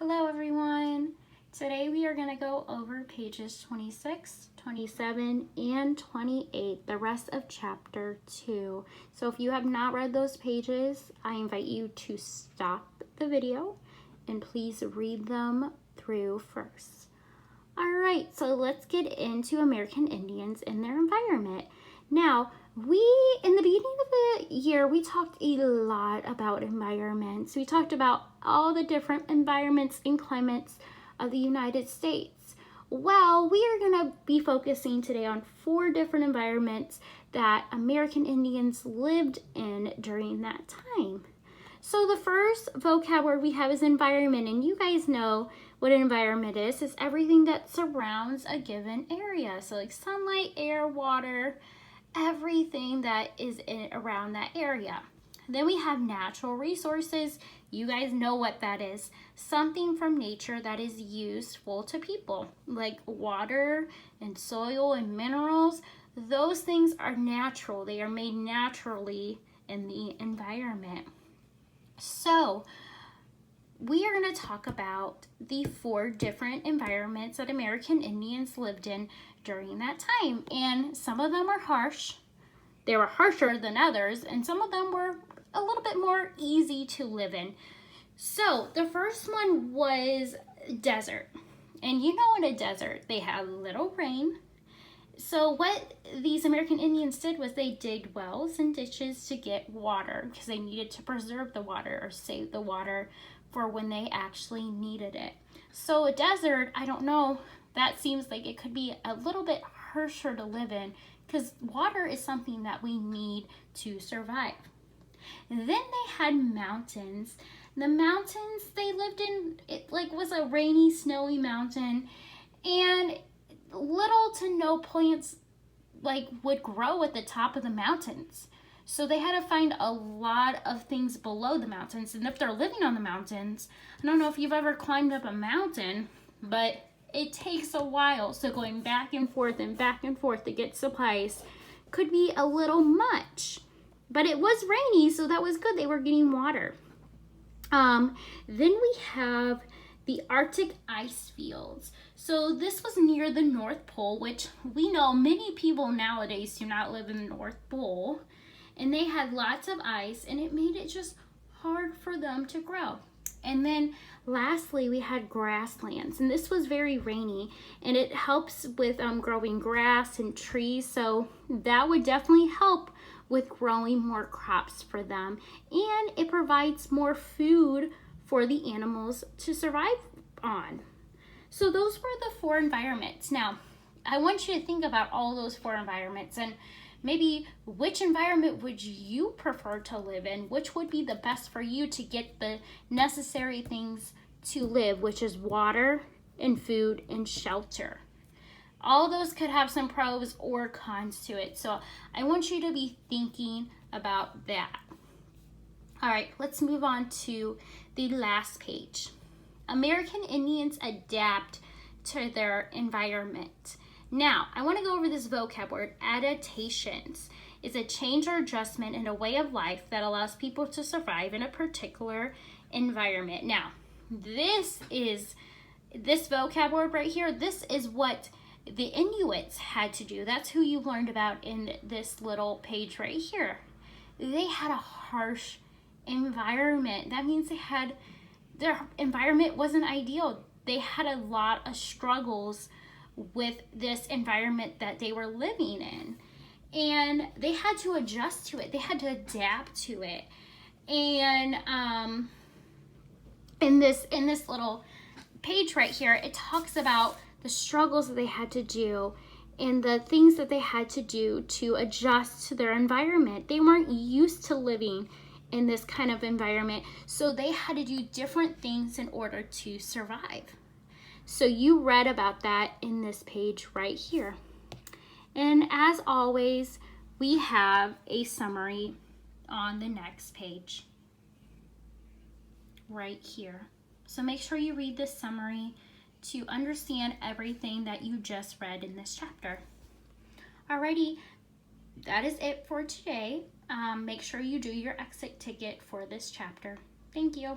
Hello everyone! Today we are going to go over pages 26, 27, and 28, the rest of chapter 2. So if you have not read those pages, I invite you to stop the video and please read them through first. Alright, so let's get into American Indians and their environment. Now, in the beginning of the year, we talked a lot about environments. We talked about all the different environments and climates of the United States. Well, we are going to be focusing today on 4 different environments that American Indians lived in during that time. So the first vocab word we have is environment, and you guys know what an environment is. It's everything that surrounds a given area. So like sunlight, air, water, everything that is around that area. Then we have natural resources. You guys know what that is. Something from nature that is useful to people, like water and soil and minerals. Those things are natural. They are made naturally in the environment. So we are going to talk about the 4 different environments that American Indians lived in during that time. And some of them are harsh. They were harsher than others, and some of them were a little bit more easy to live in. So the first one was desert. And you know, in a desert, they had little rain. So what these American Indians did was they digged wells and ditches to get water because they needed to preserve the water or save the water for when they actually needed it. So a desert, I don't know, that seems like it could be a little bit harsher to live in because water is something that we need to survive. And then they had mountains. The mountains they lived in, it was a rainy, snowy mountain, and little to no plants would grow at the top of the mountains. So they had to find a lot of things below the mountains. And if they're living on the mountains, I don't know if you've ever climbed up a mountain, but it takes a while. So going back and forth to get supplies could be a little much. But it was rainy, so that was good. They were getting water. Then we have the Arctic ice fields. So this was near the North Pole, which we know many people nowadays do not live in the North Pole. And they had lots of ice, and it made it just hard for them to grow. And then lastly, we had grasslands, and this was very rainy, and it helps with growing grass and trees. So that would definitely help with growing more crops for them. And it provides more food for the animals to survive on. So those were the 4 environments. Now, I want you to think about all those 4 environments and maybe which environment would you prefer to live in? Which would be the best for you to get the necessary things to live, which is water and food and shelter. All those could have some pros or cons to it. So I want you to be thinking about that. All right, let's move on to the last page. American Indians adapt to their environment. Now, I want to go over this vocab word, adaptations. It's a change or adjustment in a way of life that allows people to survive in a particular environment. Now, this vocab word right here, this is what the Inuits had to do. That's who you learned about in this little page right here. They had a harsh environment. That means their environment wasn't ideal. They had a lot of struggles with this environment that they were living in. And they had to adjust to it. They had to adapt to it. And in this little page right here, it talks about the struggles that they had to do and the things that they had to do to adjust to their environment. They weren't used to living in this kind of environment, so they had to do different things in order to survive. So you read about that in this page right here. And as always, we have a summary on the next page right here. So make sure you read this summary to understand everything that you just read in this chapter. Alrighty, that is it for today. Make sure you do your exit ticket for this chapter. Thank you.